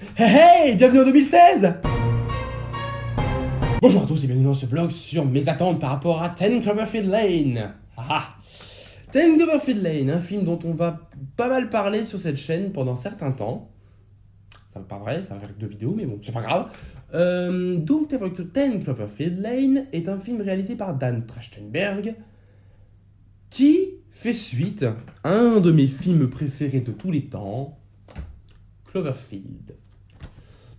Hey hey, bienvenue en 2016. Bonjour à tous et bienvenue dans ce vlog sur mes attentes par rapport à 10 Cloverfield Lane. Ah, 10 Cloverfield Lane, un film dont on va pas mal parler sur cette chaîne pendant certains temps. Ça va pas vrai, ça va faire que 2 vidéos, mais bon, c'est pas grave. Donc 10 Cloverfield Lane est un film réalisé par Dan Trachtenberg qui fait suite à un de mes films préférés de tous les temps, Cloverfield.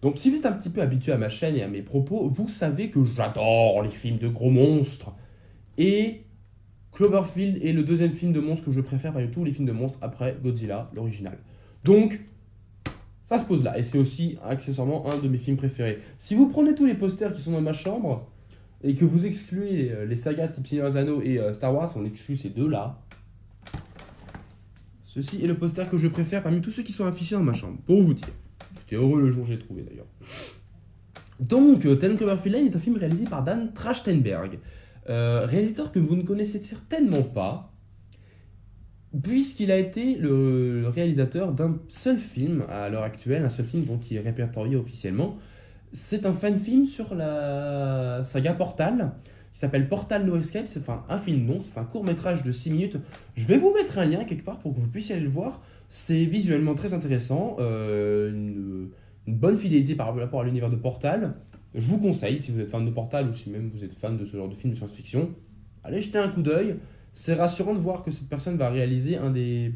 Donc si vous êtes un petit peu habitué à ma chaîne et à mes propos, vous savez que j'adore les films de gros monstres. Et Cloverfield est le deuxième film de monstres que je préfère parmi tous les films de monstres après Godzilla, l'original. Donc, ça se pose là. Et c'est aussi accessoirement un de mes films préférés. Si vous prenez tous les posters qui sont dans ma chambre et que vous excluez les sagas type Seigneur des Anneaux et Star Wars, on exclut ces deux-là. Ceci est le poster que je préfère parmi tous ceux qui sont affichés dans ma chambre, pour vous dire. J'étais heureux le jour où j'ai trouvé d'ailleurs. Donc, 10 Cloverfield Lane est un film réalisé par Dan Trachtenberg, réalisateur que vous ne connaissez certainement pas, puisqu'il a été le réalisateur d'un seul film à l'heure actuelle, un seul film donc, qui est répertorié officiellement. C'est un fan film sur la saga Portal, qui s'appelle Portal No Escape. C'est enfin un film non, c'est un court métrage de 6 minutes. Je vais vous mettre un lien quelque part pour que vous puissiez aller le voir. C'est visuellement très intéressant, une bonne fidélité par rapport à l'univers de Portal. Je vous conseille, si vous êtes fan de Portal ou si même vous êtes fan de ce genre de film de science-fiction, allez jeter un coup d'œil. C'est rassurant de voir que cette personne va réaliser un des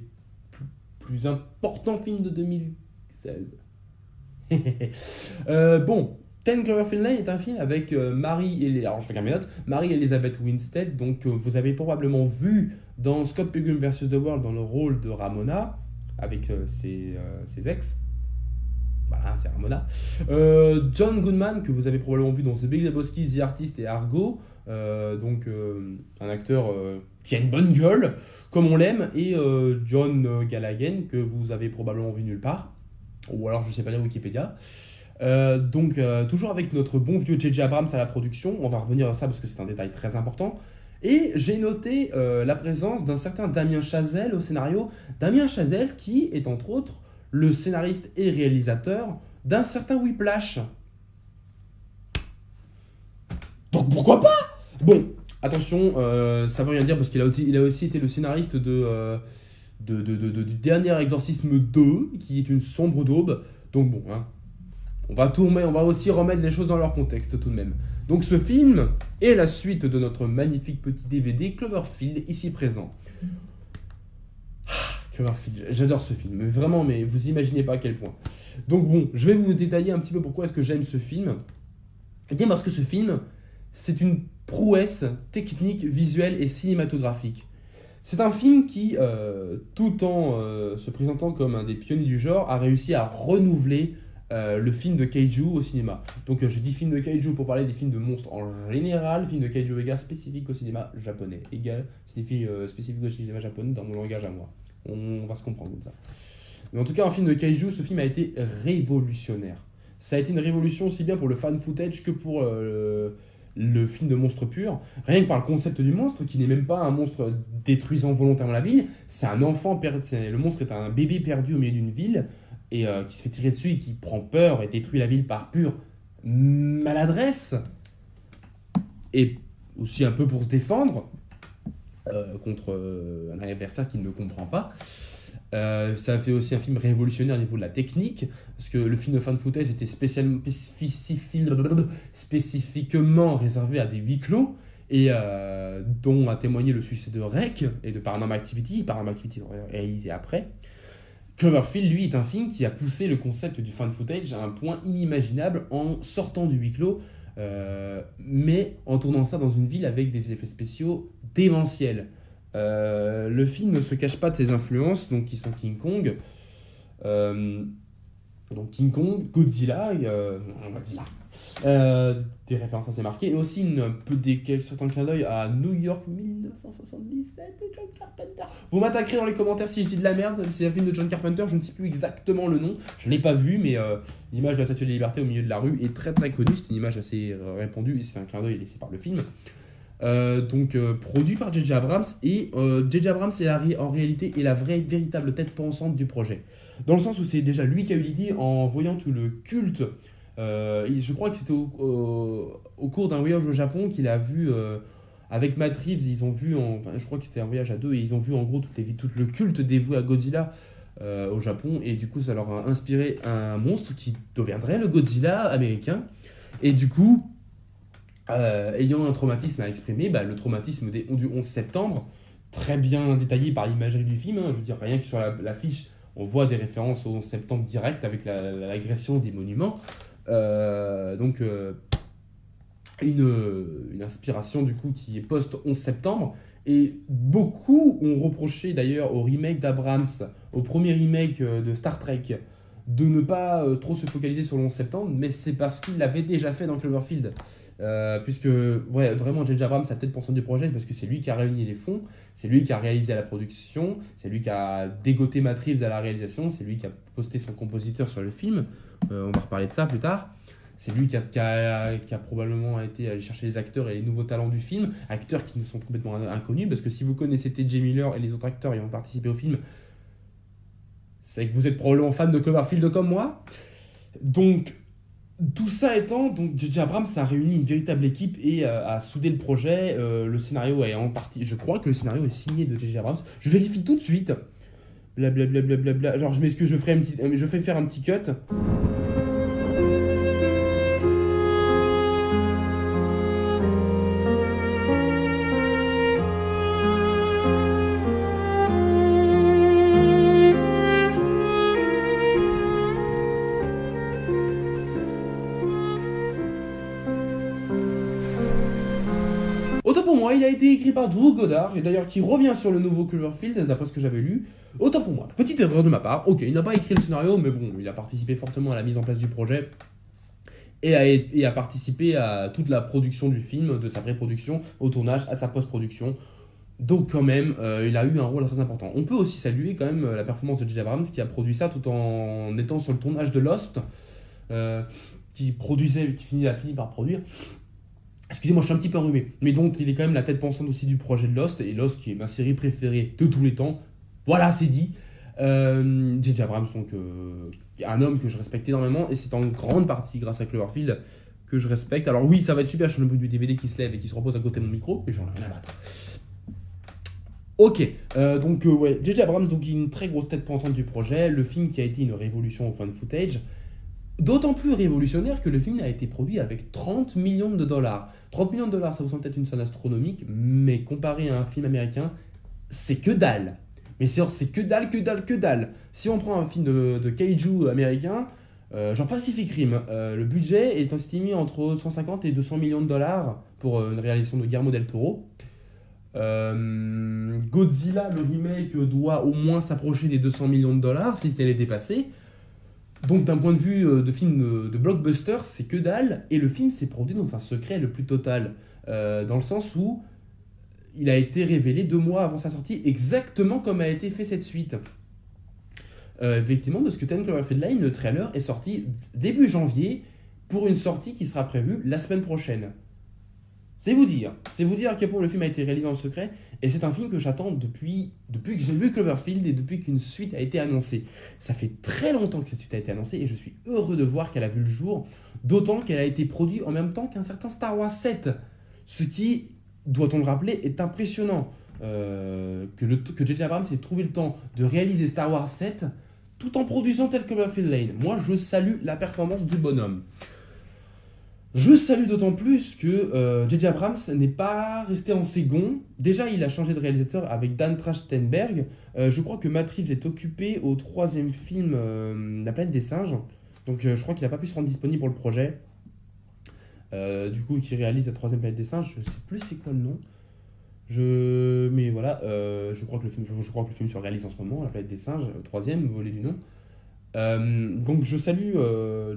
plus importants films de 2016. Bon, 10 Cloverfield Lane est un film avec alors je regarde mes notes, Mary-Elizabeth Winstead, donc vous avez probablement vu dans Scott Pilgrim vs. The World dans le rôle de Ramona, avec ses ex. Voilà, c'est Ramona. John Goodman, que vous avez probablement vu dans The Big Lebowski, The Artist et Argo, donc un acteur qui a une bonne gueule, comme on l'aime, et John Gallagher, que vous avez probablement vu nulle part, ou alors je sais pas lire Wikipédia. Donc toujours avec notre bon vieux J.J. Abrams à la production, on va revenir à ça parce que c'est un détail très important. Et j'ai noté la présence d'un certain Damien Chazelle au scénario. Damien Chazelle qui est entre autres le scénariste et réalisateur d'un certain Whiplash. Donc pourquoi pas? Bon, attention, ça veut rien dire parce qu'il a aussi été le scénariste du dernier Exorcisme 2, qui est une sombre daube. Donc bon, hein, on va aussi remettre les choses dans leur contexte tout de même. Donc ce film est la suite de notre magnifique petit DVD Cloverfield, ici présent. Cloverfield, j'adore ce film, mais vraiment, mais vous imaginez pas à quel point. Donc bon, je vais vous détailler un petit peu pourquoi est-ce que j'aime ce film. Eh bien parce que ce film, c'est une prouesse technique, visuelle et cinématographique. C'est un film qui, tout en se présentant comme un des pionniers du genre, a réussi à renouveler le film de Kaiju au cinéma. Donc je dis film de Kaiju pour parler des films de monstres en général, film de Kaiju égale spécifique au cinéma japonais, égale signifie spécifique au cinéma japonais dans mon langage à moi. On va se comprendre comme ça. Mais en tout cas, un film de Kaiju, ce film a été révolutionnaire. Ça a été une révolution aussi bien pour le fan footage que pour le film de monstre pur. Rien que par le concept du monstre, qui n'est même pas un monstre détruisant volontairement la ville, c'est un enfant perdu. Le monstre est un bébé perdu au milieu d'une ville et qui se fait tirer dessus et qui prend peur et détruit la ville par pure maladresse. Et aussi un peu pour se défendre contre un adversaire qui ne le comprend pas. Ça a fait aussi un film révolutionnaire au niveau de la technique, parce que le film de fan footage était spécifiquement réservé à des huis clos, et dont a témoigné le succès de REC et de Paranormal Activity réalisé après. Cloverfield, lui, est un film qui a poussé le concept du fan footage à un point inimaginable en sortant du huis clos, mais en tournant ça dans une ville avec des effets spéciaux démentiels. Le film ne se cache pas de ses influences, donc qui sont King Kong, Godzilla, des références assez marquées, et aussi certains clins d'œil à New York 1977 de John Carpenter. Vous m'attaquerez dans les commentaires si je dis de la merde, c'est un film de John Carpenter, je ne sais plus exactement le nom, je ne l'ai pas vu, mais l'image de la Statue de la Liberté au milieu de la rue est très très connue, c'est une image assez répandue, et c'est un clin d'œil laissé par le film. produit par J.J. Abrams, et J.J. Abrams en réalité est la véritable tête pensante du projet. Dans le sens où c'est déjà lui qui a eu l'idée en voyant tout le culte. Je crois que c'était au cours d'un voyage au Japon qu'il a vu avec Matt Reeves. Ils ont vu, je crois que c'était un voyage à deux, et ils ont vu en gros tout le culte dévoué à Godzilla au Japon, et du coup ça leur a inspiré un monstre qui deviendrait le Godzilla américain. Et du coup, ayant un traumatisme à exprimer, le traumatisme du 11 septembre, très bien détaillé par l'imagerie du film, hein. Je veux dire, rien que sur l'affiche, on voit des références au 11 septembre direct avec l'agression des monuments. Une inspiration du coup qui est post-11 septembre. Et beaucoup ont reproché d'ailleurs au remake d'Abrams, au premier remake de Star Trek, de ne pas trop se focaliser sur le 11 septembre, mais c'est parce qu'il l'avait déjà fait dans Cloverfield. Puisque vraiment J.J. Abrams a peut-être pensé du projet parce que c'est lui qui a réuni les fonds, c'est lui qui a réalisé à la production, c'est lui qui a dégoté Matt Reeves à la réalisation, c'est lui qui a posté son compositeur sur le film, on va reparler de ça plus tard. C'est lui qui a probablement été aller chercher les acteurs et les nouveaux talents du film, acteurs qui nous sont complètement inconnus, parce que si vous connaissez T.J. Miller et les autres acteurs qui ont participé au film, c'est que vous êtes probablement fan de Cloverfield comme moi. Donc, tout ça étant, donc J.J. Abrams a réuni une véritable équipe et a soudé le projet. Le scénario est en partie... Je crois que le scénario est signé de J.J. Abrams. Je vérifie tout de suite. Blablabla. Genre, je m'excuse, je fais faire un petit cut. Autant pour moi, il a été écrit par Drew Goddard, et d'ailleurs qui revient sur le nouveau Cloverfield, d'après ce que j'avais lu. Autant pour moi. Petite erreur de ma part. Ok, il n'a pas écrit le scénario, mais bon, il a participé fortement à la mise en place du projet. Et a participé à toute la production du film, de sa pré-production, au tournage, à sa post-production. Donc quand même, il a eu un rôle très important. On peut aussi saluer quand même la performance de J.J. Abrams, qui a produit ça tout en étant sur le tournage de Lost, qui a fini par produire. Excusez-moi, je suis un petit peu enrhumé. Mais donc, il est quand même la tête pensante aussi du projet de Lost. Et Lost, qui est ma série préférée de tous les temps. Voilà, c'est dit. J.J. Abrams, donc, un homme que je respecte énormément. Et c'est en grande partie grâce à Cloverfield que je respecte. Alors oui, ça va être super, je suis le bruit du DVD qui se lève et qui se repose à côté de mon micro. Mais j'en ai rien à battre. Ok, ouais, J.J. Abrams, donc, une très grosse tête pensante du projet. Le film qui a été une révolution au fan footage. D'autant plus révolutionnaire que le film a été produit avec 30 millions de dollars. 30 millions de dollars, ça vous semble peut-être une somme astronomique, mais comparé à un film américain, c'est que dalle. Mais c'est que dalle. Si on prend un film de kaiju américain, genre Pacific Rim, le budget est estimé entre 150 et 200 millions de dollars pour une réalisation de Guillermo del Toro. Godzilla, le remake, doit au moins s'approcher des 200 millions de dollars, si ce n'est les dépasser. Donc d'un point de vue de film de blockbuster, c'est que dalle, et le film s'est produit dans un secret le plus total, dans le sens où il a été révélé 2 mois avant sa sortie, exactement comme a été fait cette suite. Effectivement, parce que 10 Cloverfield Lane, le trailer est sorti début janvier, pour une sortie qui sera prévue la semaine prochaine. C'est vous dire à quel point le film a été réalisé dans le secret, et c'est un film que j'attends depuis que j'ai vu Cloverfield et depuis qu'une suite a été annoncée. Ça fait très longtemps que cette suite a été annoncée, et je suis heureux de voir qu'elle a vu le jour, d'autant qu'elle a été produite en même temps qu'un certain Star Wars 7, ce qui, doit-on le rappeler, est impressionnant. Que J.J. Abrams ait trouvé le temps de réaliser Star Wars 7 tout en produisant tel Cloverfield Lane. Moi, je salue la performance du bonhomme. Je salue d'autant plus que J.J. Abrams n'est pas resté en ses gonds. Déjà, il a changé de réalisateur avec Dan Trachtenberg. Je crois que Matt Reeves est occupé au 3e film, La planète des singes. Donc je crois qu'il n'a pas pu se rendre disponible pour le projet. Du coup, qui réalise la 3e planète des singes. Je sais plus c'est quoi le nom. Mais voilà, je crois que le film se réalise en ce moment, La planète des singes, 3e volet du nom. Donc je salue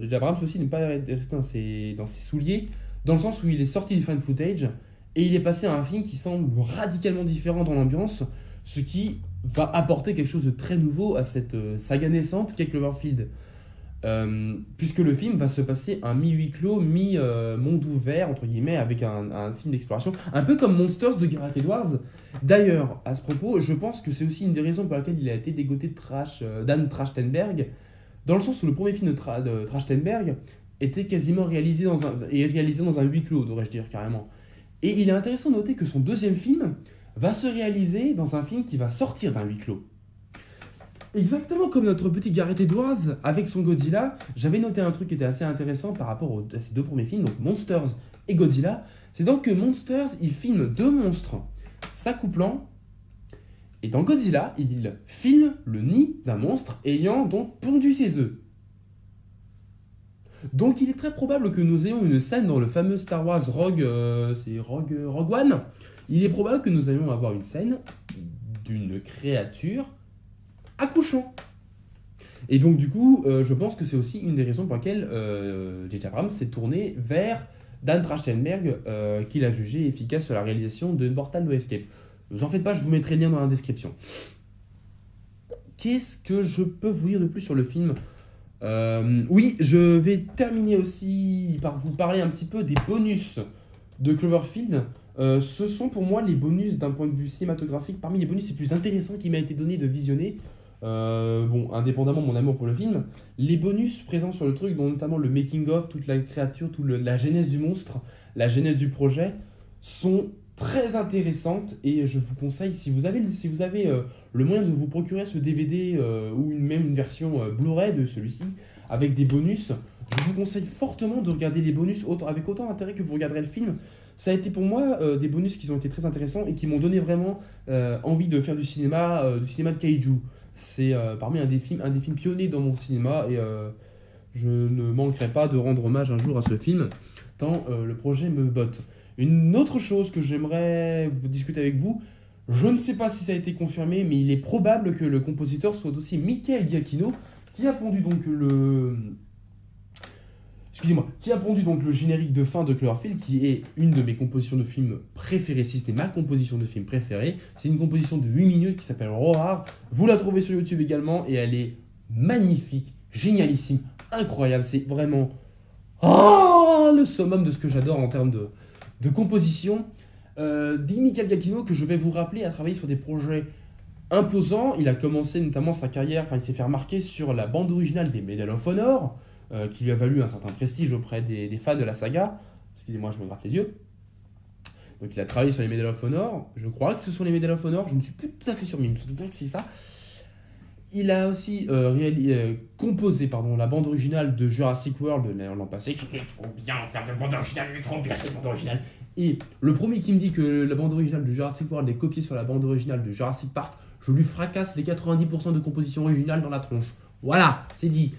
J.J. Abrams aussi de ne pas rester dans ses souliers, dans le sens où il est sorti du fan footage et il est passé à un film qui semble radicalement différent dans l'ambiance, ce qui va apporter quelque chose de très nouveau à cette saga naissante qu'est Cloverfield. puisque le film va se passer un mi-huis clos, mi-monde ouvert, entre guillemets, avec un film d'exploration, un peu comme Monsters de Gareth Edwards. D'ailleurs, à ce propos, je pense que c'est aussi une des raisons pour laquelle il a été dégoté de Dan Trachtenberg, dans le sens où le premier film de Trachtenberg était quasiment réalisé dans un huis clos, devrais-je dire carrément. Et il est intéressant de noter que son deuxième film va se réaliser dans un film qui va sortir d'un huis clos. Exactement comme notre petit Gareth Edwards avec son Godzilla, j'avais noté un truc qui était assez intéressant par rapport à ces deux premiers films, donc Monsters et Godzilla. C'est donc que Monsters, il filme deux monstres s'accouplant, et dans Godzilla, il filme le nid d'un monstre ayant donc pondu ses œufs. Donc il est très probable que nous ayons une scène dans le fameux Star Wars Rogue One. Il est probable que nous allions avoir une scène d'une créature accouchant. Et donc du coup, je pense que c'est aussi une des raisons pour lesquelles J.J. Abrams s'est tourné vers Dan Trachtenberg, qu'il a jugé efficace sur la réalisation de Mortal No Escape. Ne vous en faites pas, je vous mettrai le lien dans la description. Qu'est-ce que je peux vous dire de plus sur le film ? Oui, je vais terminer aussi par vous parler un petit peu des bonus de Cloverfield. Ce sont pour moi les bonus d'un point de vue cinématographique, parmi les bonus les plus intéressants qui m'a été donné de visionner. Bon, indépendamment de mon amour pour le film, les bonus présents sur le truc, dont notamment le making-of, toute la créature, la genèse du monstre, la genèse du projet, sont très intéressantes et je vous conseille, si vous avez le moyen de vous procurer ce DVD ou même une version Blu-ray de celui-ci avec des bonus, je vous conseille fortement de regarder les bonus avec autant d'intérêt que vous regarderez le film. Ça a été pour moi des bonus qui ont été très intéressants et qui m'ont donné vraiment envie de faire du cinéma de kaiju. C'est parmi un des films pionniers dans mon cinéma et je ne manquerai pas de rendre hommage un jour à ce film tant le projet me botte. Une autre chose que j'aimerais discuter avec vous, je ne sais pas si ça a été confirmé, mais il est probable que le compositeur soit aussi Michael Giacchino, qui a pondu donc le générique de fin de Cloverfield, qui est une de mes compositions de films préférées, si ce n'est ma composition de film préférée. C'est une composition de 8 minutes qui s'appelle Roar. Vous la trouvez sur YouTube également, et elle est magnifique, génialissime, incroyable. C'est vraiment le summum de ce que j'adore en termes de composition. Dit Michael Giacchino, que je vais vous rappeler, a travaillé sur des projets imposants. Il a commencé notamment sa carrière, il s'est fait remarquer sur la bande originale des Medal of Honor, qui lui a valu un certain prestige auprès des fans de la saga. Excusez-moi, je me gratte les yeux. Donc il a travaillé sur les Medal of Honor. Je crois que ce sont les Medal of Honor, je ne suis plus tout à fait sûr, mais il me semble bien que c'est ça. Il a aussi composé la bande originale de Jurassic World l'an passé. Qui est trop bien en termes de bande originale, il est trop bien cette bande originale. Et le premier qui me dit que la bande originale de Jurassic World est copiée sur la bande originale de Jurassic Park, je lui fracasse les 90% de composition originale dans la tronche. Voilà, c'est dit.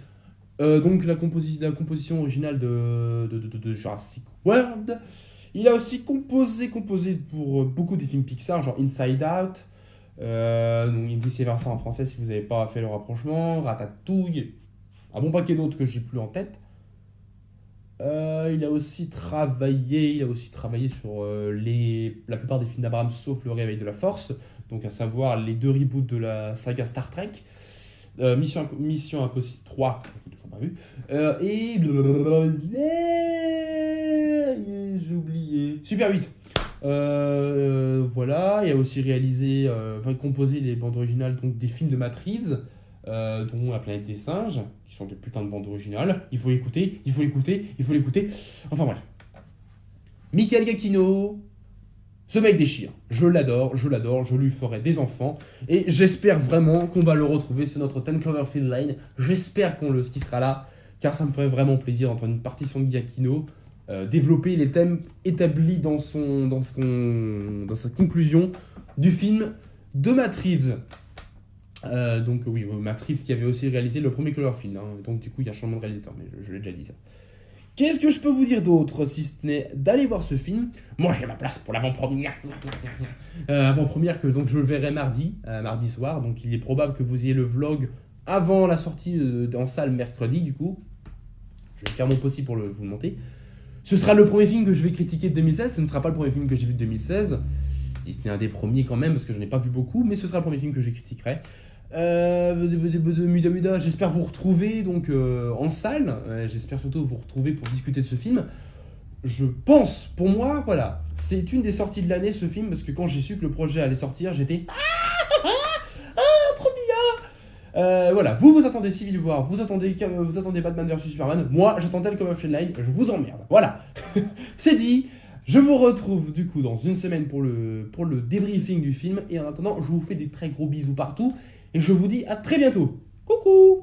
Donc la composition originale de Jurassic World. Il a aussi composé pour beaucoup des films Pixar, genre Inside Out, donc vice versa en français si vous n'avez pas fait le rapprochement, Ratatouille, un bon paquet d'autres que j'ai plus en tête. Il a aussi travaillé sur la plupart des films d'Abrams sauf Le Réveil de la Force, donc à savoir les deux reboots de la saga Star Trek. Mission Impossible 3, je n'ai toujours pas vu. J'ai oublié. Super 8. Voilà, il a aussi composé les bandes originales donc, des films de Matt Reeves, dont La Planète des Singes, qui sont des putains de bandes originales. Il faut l'écouter. Enfin bref. Michael Giacchino, ce mec déchire. Je l'adore, je lui ferai des enfants. Et j'espère vraiment qu'on va le retrouver sur notre 10 Cloverfield Lane. J'espère qu'il sera là, car ça me ferait vraiment plaisir d'entendre une partition de Giacchino, développer les thèmes établis dans sa conclusion du film de Matt Reeves. Donc oui, Matt Reeves qui avait aussi réalisé le premier Cloverfield. Donc du coup, il y a un changement de réalisateur, mais je l'ai déjà dit ça. Qu'est-ce que je peux vous dire d'autre, si ce n'est d'aller voir ce film ? Moi, j'ai ma place pour l'avant-première. Avant-première que donc, je le verrai mardi soir. Donc, il est probable que vous ayez le vlog avant la sortie en salle mercredi, du coup. Je vais faire mon possible pour vous le monter. Ce sera le premier film que je vais critiquer de 2016. Ce ne sera pas le premier film que j'ai vu de 2016. Si ce n'est un des premiers quand même, parce que je n'en ai pas vu beaucoup. Mais ce sera le premier film que je critiquerai. Muda Muda, j'espère vous retrouver donc en salle. J'espère surtout vous retrouver pour discuter de ce film. Je pense, pour moi, voilà, c'est une des sorties de l'année ce film parce que quand j'ai su que le projet allait sortir, j'étais trop bien. Voilà, vous attendez Civil War, vous attendez Batman vs Superman. Moi, j'attendais le Come of Line. Je vous emmerde. Voilà, c'est dit. Je vous retrouve du coup dans une semaine pour le débriefing du film. Et en attendant, je vous fais des très gros bisous partout. Et je vous dis à très bientôt. Coucou!